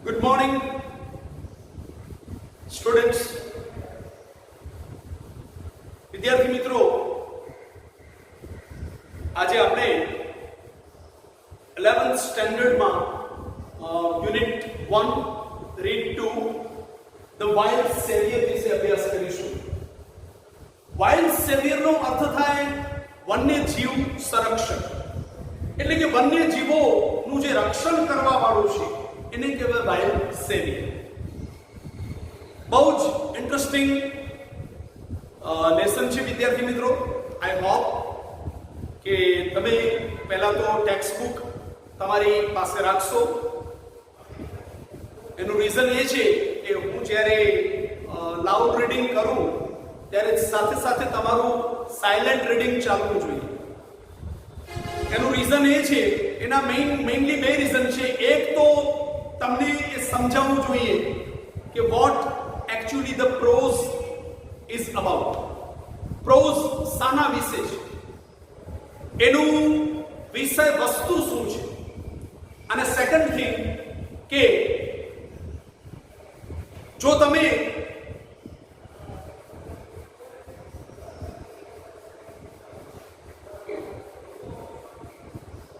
Good morning, students. વિદ્યાર્થી મિત્રો, આજે આપણે 11th સ્ટેન્ડર્ડમાં unit 1 read 2 the wild saviour વિશે અભ્યાસ કરીશું. વાઇલ્ડ સેવિયરનો અર્થ થાય વન્યજીવ સંરક્ષક, એટલે કે વન્યજીવોનું જે રક્ષણ કરવા વાળું છે એને કહેવાય વાઇલ્ડ સેવિયર. બહુ જ ઇન્ટરેસ્ટિંગ લેસન છે વિદ્યાર્થી મિત્રો. આઈ હોપ કે તમે પહેલા તો ટેક્સ્ટ બુક તમારી પાસે રાખશો. એનું રીઝન એ છે કે હું જ્યારે લાઉડ રીડિંગ કરું ત્યારે સાથે સાથે તમારું સાયલેન્ટ રીડિંગ ચાલવું જોઈએ. એનું રીઝન એ છે, એના મેઇનલી બે રીઝન છે. એક તો તમને એ સમજાવવું જોઈએ કે what actually the prose is about. Prose શાના વિશે છે, એનું વિષય વસ્તુ શું છે. અને સેકન્ડ થિંગ કે જો તમે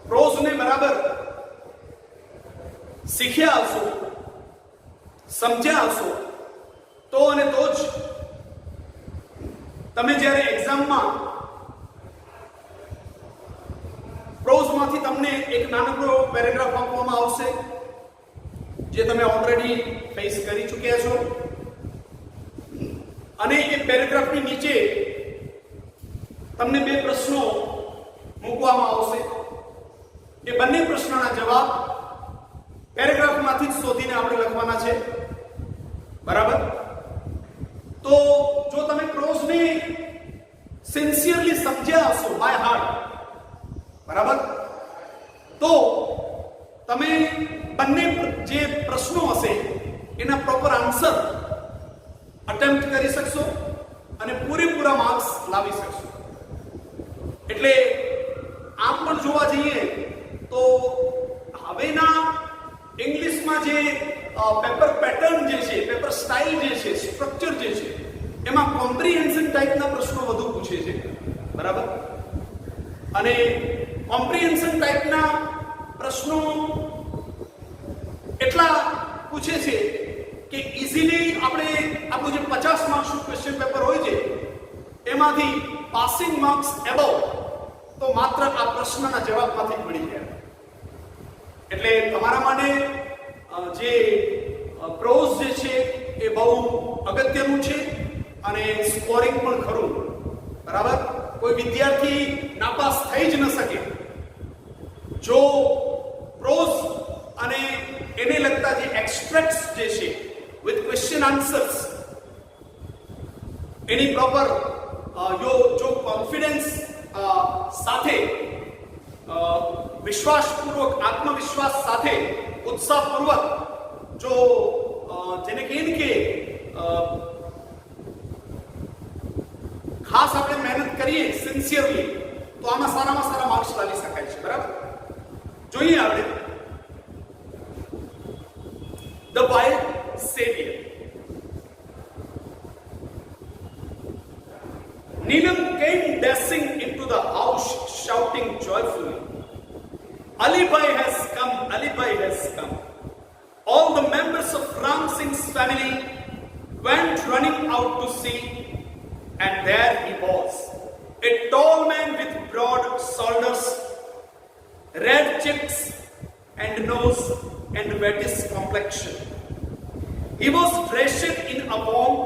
પ્રોઝને બરાબર શીખ્યા હશો, સમજ્યા હશો, તો અને તો જ તમે જ્યારે એક્ઝામમાં પ્રોઝમાંથી તમને એક નાનકડો પેરેગ્રાફ આપવામાં આવશે જે તમે ઓલરેડી ફેસ કરી ચૂક્યા છો, અને એ પેરેગ્રાફની નીચે તમને બે પ્રશ્નો મૂકવામાં આવશે. એ બંને પ્રશ્નના જવાબ પેરેગ્રાફમાંથી જ શોધીને આપણે લખવાના છે. બરાબર? તો જો તમે પ્રોઝને સિન્સિયરલી સમજ્યા હશો બાય હાર્ટ, બરાબર, તો તમે બંને જે પ્રશ્નો હશે એના પ્રોપર આન્સર અટેમ્પ્ટ કરી શકશો અને પૂરેપૂરા માર્ક્સ લાવી શકશો. એટલે આમ પણ જોવા જઈએ તો હવેના ઇંગ્લિશમાં જે પેપર પેટર્ન જે છે, પેપર સ્ટાઇલ જે છે, સ્ટ્રક્ચર જે છે, એમાં કોમ્પ્રિહેન્શન ટાઈપના પ્રશ્નો વધુ પૂછે છે. બરાબર? અને કોમ્પ્રિહેન્શન ટાઈપના પ્રશ્નો એટલા પૂછે છે કે ઇઝીલી આપણે આપણું જે 50 માર્ક્સનું ક્વેશ્ચન પેપર હોય છે એમાંથી પાસિંગ માર્ક્સ એબવ તો માત્ર આ પ્રશ્નના જવાબમાંથી મળી જાય. એટલે તમારા માટે જે પ્રોઝ જે છે એ બહુ અગત્યનું છે અને સ્કોરિંગ પણ ખરું. બરાબર? કોઈ વિદ્યાર્થી નાપાસ થઈ જ ન શકે જો પ્રોઝ અને એને લગતા જે એક્સ્ટ્રેક્ટ્સ જે છે with question answers any proper જો કોન્ફિડન્સ સાથે, વિશ્વાસપૂર્વક, આત્મવિશ્વાસ સાથે, ઉત્સાહપૂર્વક જો જેને કહીએ કે ખાસ આપણે મહેનત કરીએ સિન્સિયરલી, તો આમાં સારામાં સારા માર્ક્સ લાવી શકાય છે. બરાબર? જોઈએ આપણે the wild saviour. Neelam came dashing into the house shouting joyfully, Ali Bhai has come, Ali Bhai has come. All the members of Ram Singh's family went running out to see, and there he was, a tall man with broad shoulders, red cheeks and nose and reddish complexion. He was dressed in a warm,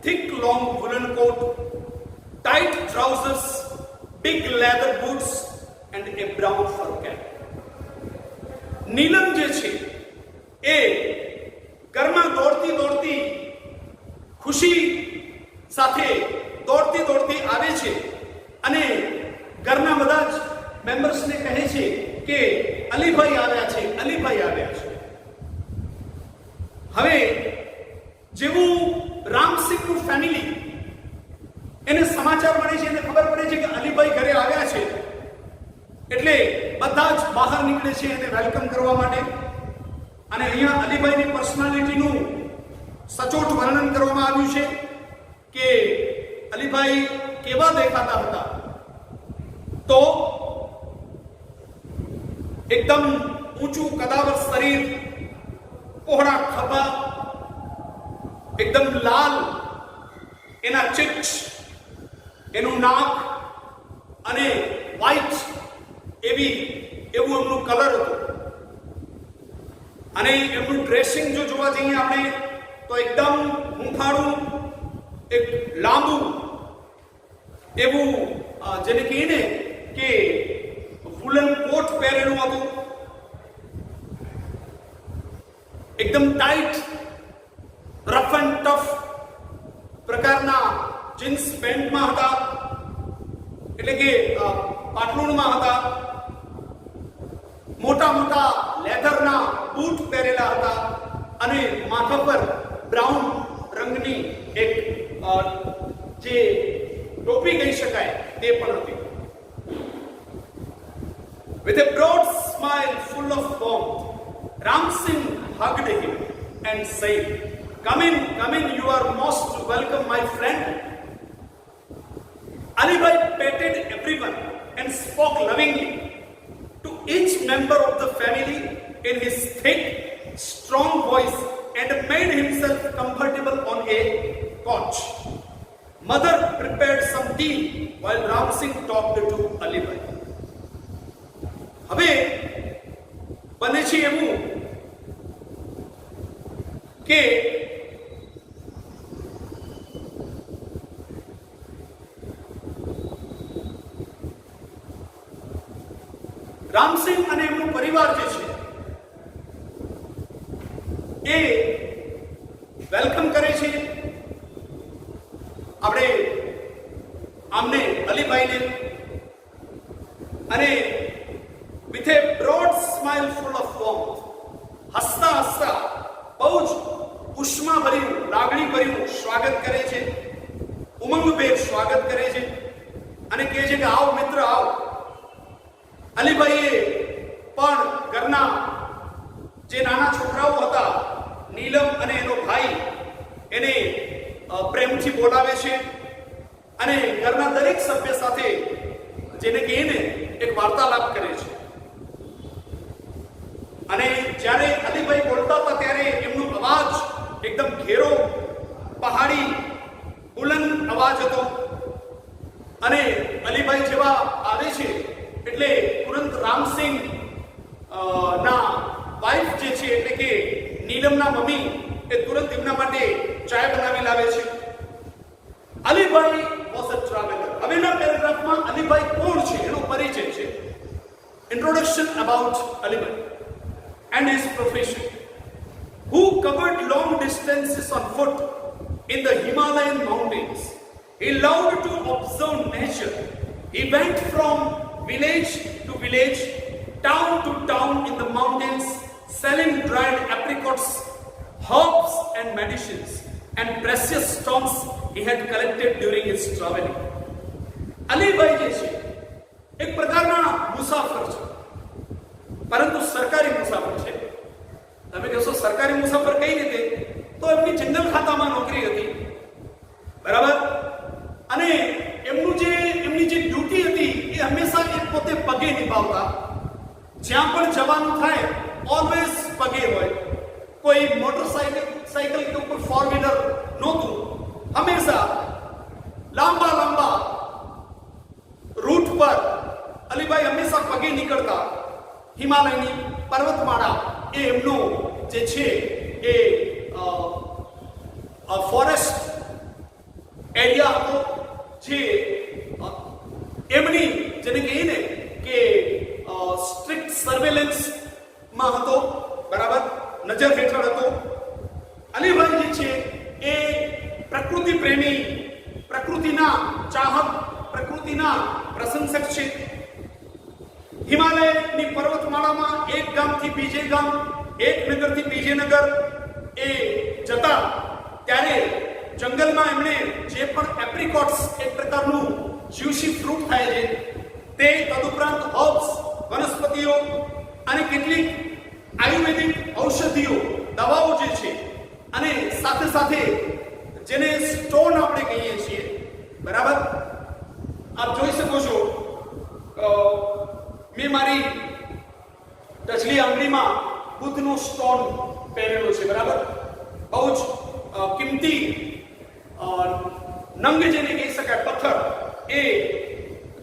thick, long woolen coat, tight trousers, big leather boots and a brown fur cap. નીલમ જે છે એ ઘરમાં દોડતી ખુશી સાથે દોડતી આવે છે અને ઘરના બધા જ મેમ્બર્સને કહે છે કે અલીભાઈ આવ્યા છે, અલીભાઈ આવ્યા છે. હવે જેવું રામસિંહનું ફેમિલી એને સમાચાર મળે છે, એને ખબર પડે છે કે અલીભાઈ ઘરે આવ્યા છે, એટલે બધા જ બહાર નીકળે છે એને વેલકમ કરવા માટે. અને અહીંયા અલીભાઈની પર્સનાલિટીનું સચોટ વર્ણન કરવામાં આવ્યું છે કે અલીભાઈ કેવા દેખાતા હતા. તો એકદમ ઊંચું કદાવર શરીર, પહોળા ખભા, એકદમ લાલ એના ચીક્સ, એનું નાક અને વ્હાઈટ એવું એમનું કલર હતું. અને એમનું ડ્રેસિંગ જો જોવા જઈએ આપણે તો એકદમ હૂંફાળું, એક લાંબુ એવું જેને કહીએ ને કે વુલન કોટ પહેરેલું હતું, એકદમ ટાઈટ રફ એન્ડ ટફ પ્રકારના જીન્સ પેન્ટમાં હતા, એટલે કે પાટલુણમાં હતા. મોટા મોટા લેધરના બૂટ પહેરેલા હતા અને માથા પર બ્રાઉન રંગની એક જે ટોપી કહી શકાય તે પણ હતી. With a broad smile full of warmth, Ram Singh hugged him and said, come in, you are most welcome, my friend." Ali Bhai petted everyone and spoke lovingly to each member of the family in his thick, strong voice and made himself comfortable on a couch. Mother prepared some tea while Ram Singh talked to Ali Bhai. હવે બને છે એવું કે રામસિંહ અને એમનું પરિવાર જે છે એ વેલકમ કરે છે આપણે આમને અલીભાઈને, અને with a broad smile full of warmth, હસતા હસતા બહુ જ ઉષ્માભર્યું, લાગણીભર્યું સ્વાગત કરે છે, ઉમંગભેર સ્વાગત કરે છે અને કહે છે કે આવો મિત્ર આવો. અલીભાઈએ પણ ઘરના જે નાના છોકરાઓ હતા, નીલમ અને એનો ભાઈ, એને પ્રેમથી બોલાવે છે અને ઘરના દરેક સભ્ય સાથે જેને કહીએ ને એક વાર્તાલાપ કરે છે. અને જ્યારે અલીભાઈ બોલતા હતા ત્યારે એમનો અવાજ એકદમ ઘેરો, પહાડી, બુલંદ અવાજ હતો. અને અલીભાઈ જેવા આવે છે એટલે તુરંત રામસિંહ ના વાઇફ જે છે એટલે કે નીલમના મમ્મી એ તુરંત એમના માટે ચાય બનાવી લાવે છે. Alibhai was a traveller. હવેના પેરેગ્રાફમાં Alibhai કોણ છે એનો પરિચય છે. Introduction about Alibhai and his profession, who covered long distances on foot in the Himalayan mountains. He loved to observe nature. He went from village to village, town to town in the mountains, selling dried apricots, herbs and medicines, and precious stones he had collected during his traveling. Alibhai જે છે એક પ્રકારના મુસાફર છે, પરંતુ સરકારી મુસાફર છે. તમે કહેશો સરકારી મુસાફર કઈ રીતે? તો એમની જંગલ ખાતામાં નોકરી હતી, બરાબર. અને એમની જે ડ્યુટી હતી એ હંમેશા એ પોતે પગે નિભાવતા. જ્યાં પણ જવાનું થાય ઓલવેઝ પગે હોય. કોઈ મોટરસાઇકલ કે કોઈ ફોર વ્હીલર નહોતું. હંમેશા લાંબા રૂટ પર અલીભાઈ હંમેશા પગે નીકળતા. હિમાલયની પર્વતમાળા એ એમનો જે છે એ ફોરેસ્ટ એરિયા હતો, જે એમની જેને કહીએ ને કે સ્ટ્રિક્ટ સર્વેલન્સમાં હતો, બરાબર, નજર હેઠળ હતો. અલીભાઈ જે છે એ પ્રકૃતિ પ્રેમી, પ્રકૃતિના ચાહક, પ્રકૃતિના પ્રશંસક છે. હિમાલયની પર્વતમાળામાં એક ગામથી બીજે ગામ, એક નગરથી બીજે નગર એ જતા ત્યારે જંગલમાં એમણે જે પણ એપ્રિકોટ્સ, એક પ્રકારનું જ્યુસી ફ્રૂટ થાય છે તે, તદુપરાંત હર્બ્સ, વનસ્પતિઓ અને કેટલીક આયુર્વેદિક ઔષધિઓ દવાઓ જે છે અને સાથે સાથે જેને સ્ટોન આપણે કહીએ છીએ, બરાબર. આપ જોઈ શકો છો મેં મારી ટચલી આંગળીમાં બુદ્ધનો સ્ટોન પહેરેલો છે, બરાબર. બહુ જ કિંમતી નંગ જેને કહી શકાય, પથ્થર, એ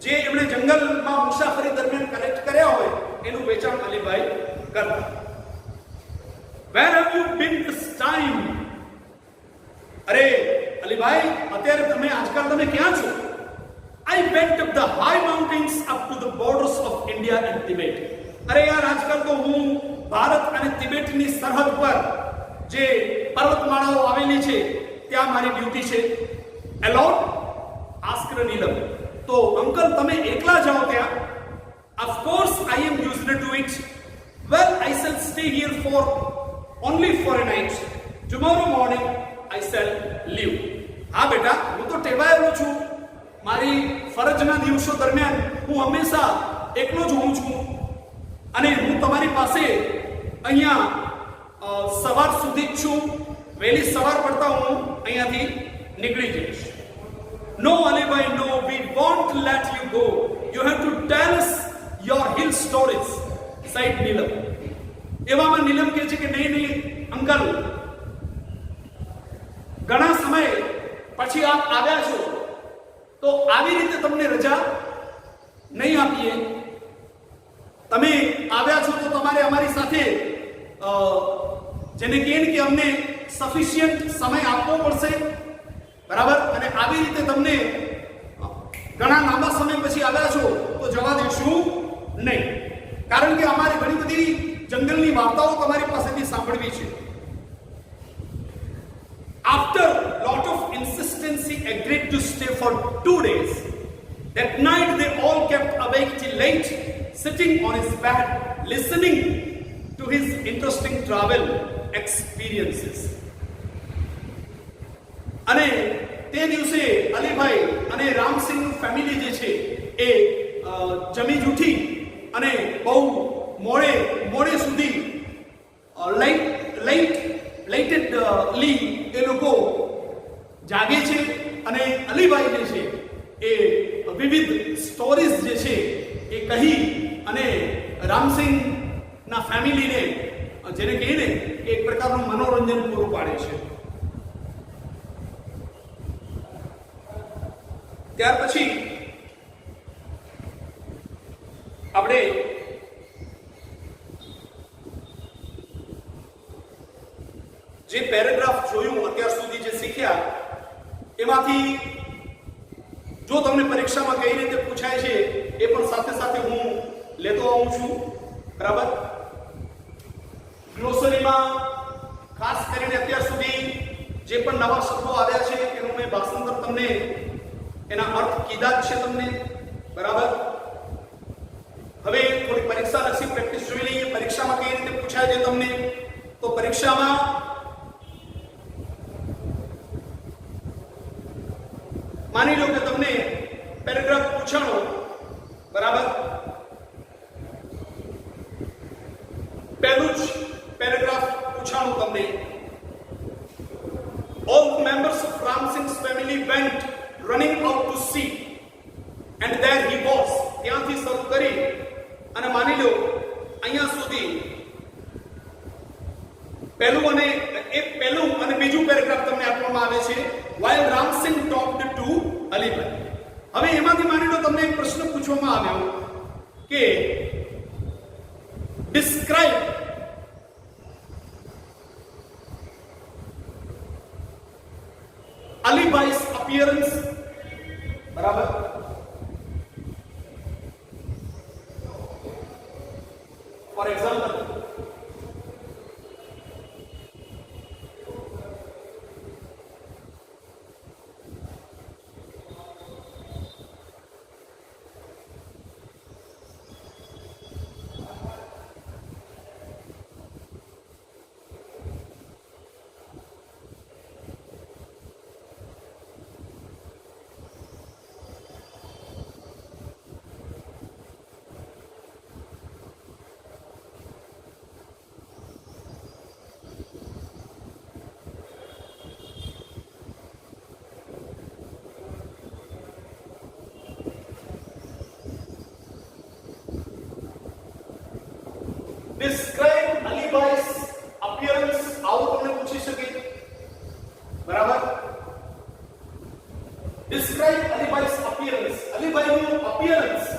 જે એમણે જંગલમાં મુસાફરી દરમિયાન કલેક્ટ કર્યા હોય એનું વેચાણ અલીભાઈ કરતા. Where have you been this time? અરે અલીભાઈ, અત્યારે તમે આજકાલ તમે ક્યાં છો? I went up the high mountains up to the borders of India and Tibet. અરે યાર, આજકાલ તો હું ભારત અને તિબેટની સરહદ પર જે પર્વતમાળાઓ આવેલી છે ત્યાં મારી ડ્યુટી છે. Alone? Asked નીલમ. તો અંકલ, તમે એકલા જાઓ ત્યાં? Of course I am used to it. Well, I shall stay here for only for a night. Tomorrow morning I shall leave. હા બેટા, હું તો ટેવાયેલો છું. મારી ફરજના દિવસો દરમિયાન હું હંમેશા એકલો જ હોઉં છું અને હું તમારી પાસે અહીંયા સવાર સુધી જ છું. વહેલી સવાર પડતા હું અહીંયાથી નીકળી જઈશ. No, Alibhai, no, we won't let you go. You have to tell us your hill stories, said Neelam. એવામાં નીલમ કહે છે કે નહીં નહીં અંકલ, ઘણા સમય પછી આપ આવ્યા છો તો આવી રીતે તમને રજા નહીં આપીએ. તમે આવ્યા છો તો તમારે અમારી સાથે જેને કહે કે અમને સફિશિયન્ટ સમય આપવો પડશે, બરાબર. અને આવી રીતે તમને ઘણા લાંબા સમય પછી આવ્યા છો તો જવા દેશું નહીં, કારણ કે અમારે ઘણી બધી જંગલની વાર્તાઓ તમારી પાસેથી સાંભળવી છે. After lot of insistence, he agreed to stay for 2 days. That night they all kept awake till late, sitting on his bed, listening to his interesting travel experiences. અને તે દિવસે અલીભાઈ અને રામસિંહ ફેમિલી જે છે એ જમી જૂઠી અને બહુ મોડે સુધી લેટેડલી એ લોકો જાગે છે અને અલીભાઈ જે છે એ વિવિધ સ્ટોરીઝ જે છે એ કહી અને રામસિંહના ફેમિલીને જેને કહીને એક પ્રકારનું મનોરંજન પૂરું પાડે છે. ત્યાર પછી આપણે જે પેરેગ્રાફ જોયું અત્યાર સુધી જે શીખ્યા એમાંથી જો તમને પરીક્ષામાં કઈ રીતે પૂછાય છે એ પણ સાથે સાથે હું લેતો આવું છું, બરાબર. ગ્લોસરીમાં ખાસ કરીને અત્યાર સુધી જે પણ નવા શબ્દો આવ્યા છે એનું મેં ભાષાંતર તમને એના અર્થ કીધા જ છે તમને, બરાબર. હવે થોડી પરીક્ષાલક્ષી પ્રેક્ટિસ જોઈ લઈએ. પરીક્ષામાં કઈ રીતે પૂછાય છે તમને, તો પરીક્ષામાં માની લો કે તમને પેરેગ્રાફ પૂછાણો, બરાબર. પહેલું જ પેરેગ્રાફ પૂછાણું તમને. All members of Ram Singh's family went running out to sea and there he was. ત્યાંથી શરૂ કરી અને માની લો અહીંયા સુધી પહેલું અને બીજું પેરેગ્રાફ તમને આપવામાં આવે છે. While Ram Singh talked to Alibhai. હવે એમાંથી માની લો તમને એક પ્રશ્ન પૂછવામાં આવ્યો કે describe Alibhai's appearance, બરાબર. For example, describe Alibhai's appearance. આવું તમને પૂછી શકે, બરાબર? Describe Alibhai's appearance. અલીભાઈનું appearance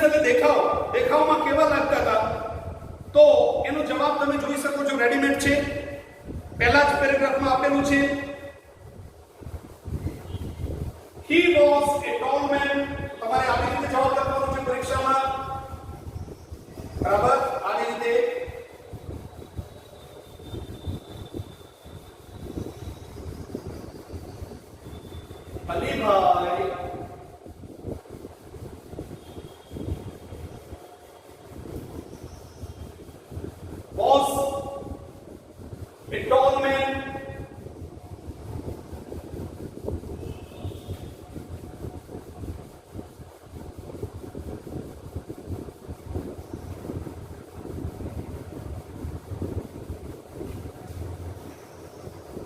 એટલે દેખાવ, દેખાવમાં કેવા લાગતા હતા, તો એનો જવાબ તમે જોઈ શકો છો, રેડીમેડ છે, પહેલા જ પેરેગ્રાફમાં આપેલું છે. He was a tall man. તમારે આવી રીતે જવાબ લખવાનો છે પરીક્ષામાં, બરાબર? આવી રીતે Alibhai was a tall man.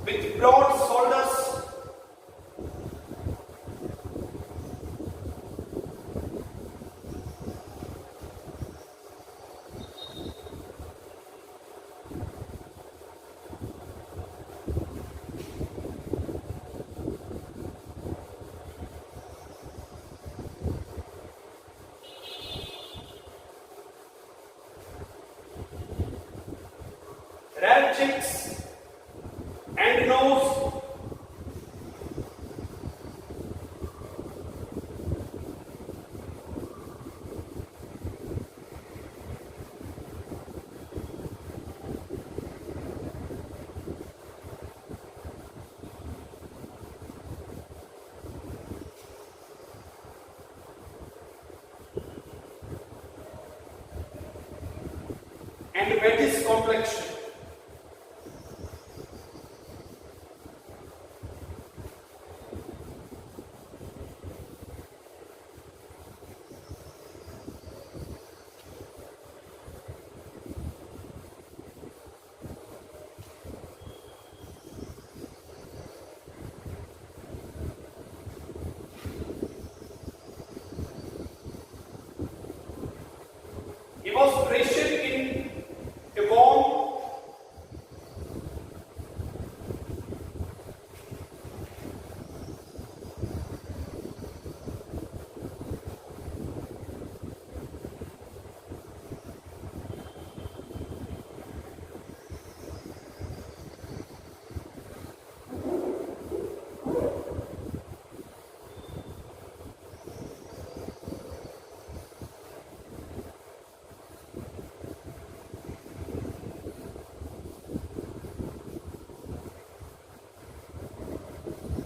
With broad shoulders. Red cheeks and nose. And reddish complexion. He was dressed in a warm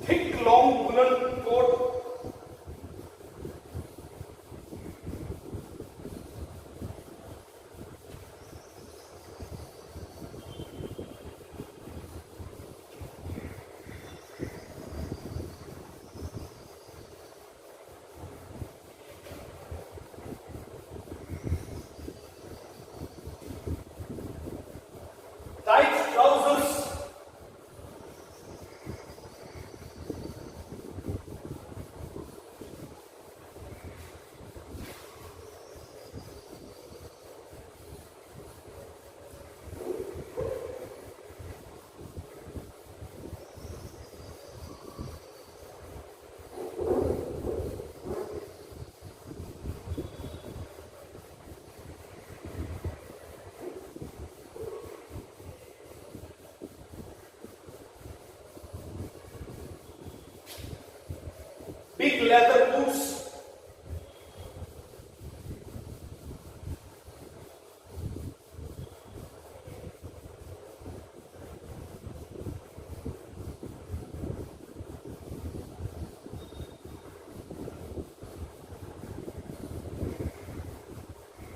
thick long woolen coat. Tight trousers. Big leather boots.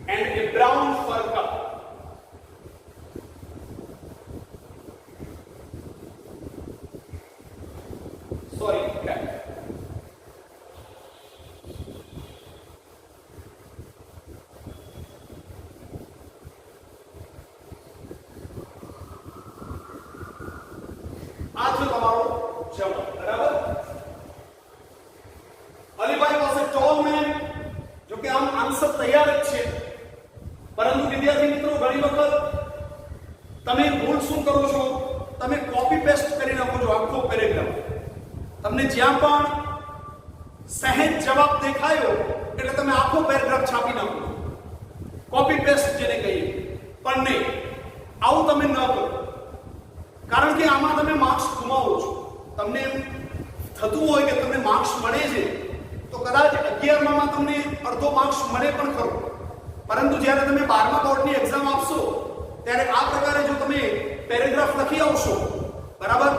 And a brown fur cap. Sorry, cap. આ છે તમારો જવાબ, બરાબર? અલીભાઈ પાસે toll main, જો કે આમ answer તૈયાર જ છે, કરો છો? તમે કોપી પેસ્ટ કરી નાખો છો આખો પેરેગ્રાફ. તમને જ્યાં પણ સહેજ જવાબ દેખાયો એટલે તમે આખો પેરેગ્રાફ છાપી નાખો, કોપી પેસ્ટ જેને કહીએ. પણ નહીં, આવું તમે ન કરો, કારણ કે આમાં તમે માર્ક્સ ગુમાવો છો. તમને એમ થતું હોય કે તમને માર્ક્સ મળે છે તો કદાચ 11માં તમને અડધો માર્ક્સ મળે પણ ખરો, પરંતુ જ્યારે તમે 12મા બોર્ડની એક્ઝામ આપશો ત્યારે આ પ્રકારે જો તમે પેરેગ્રાફ લખી આવશો, બરાબર,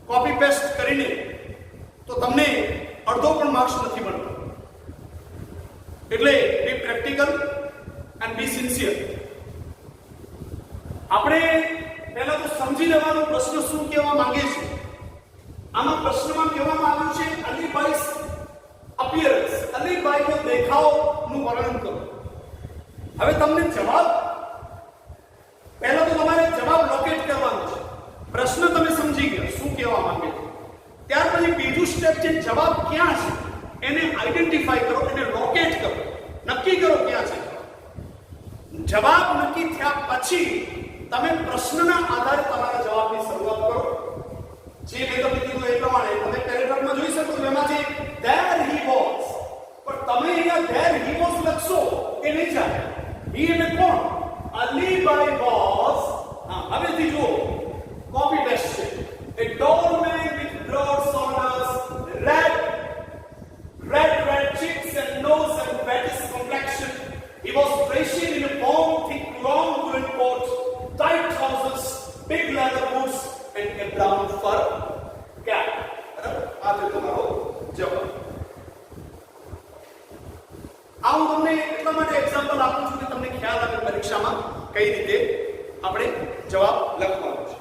કોપી પેસ્ટ કરીને, તો તમને અડધો પણ માર્ક્સ નથી મળતો. એટલે be practical and be sincere. આપણે પહેલા તો સમજી લેવાનો પ્રશ્ન શું કહેવા માંગે છે. આમાં પ્રશ્નમાં કહેવામાં આવ્યું છે અલીભાઈ અપિયરન્સ, અલીભાઈનો દેખાવનું વર્ણન કરો. હવે તમને જવાબ, પહેલા તો તમારે જવાબ લોકેટ કરવાનો છે. પ્રશ્ન તમે સમજી ગયા શું કહેવા માંગે છે, ત્યાર પછી બીજું સ્ટેપ છે જવાબ ક્યાં છે એને આઈડેન્ટિફાઈ કરો, એને લોકેટ કરો, નક્કી કરો ક્યાં છે. જવાબ નક્કી થયા પછી તમે પ્રશ્નના આધારે તમારા જવાબની શરૂઆત કરો. જે મેં તમને કીધું એ પ્રમાણે તમે પેરેગ્રાફમાં જોઈ શકો છો, એમાં છે there he was, પણ તમે અહીંયા there he was લખશો એ નહીં ચાલે. he એટલે કોણ? અલીભાઈ was. હવેથી જુઓ, કોપી પેસ્ટ છે. A tall man with broad shoulders, red cheeks and nose and reddish complexion. He was dressed in a warm, thick, long woolen coat, tight trousers, big leather boots, and a brown fur cap. આ છે તમારો જવાબ. આ હું તમને એટલા માટે example આપું છું કે તમને ખ્યાલ આવે પરીક્ષામાં કઈ રીતે આપણે જવાબ લખવાનો છે.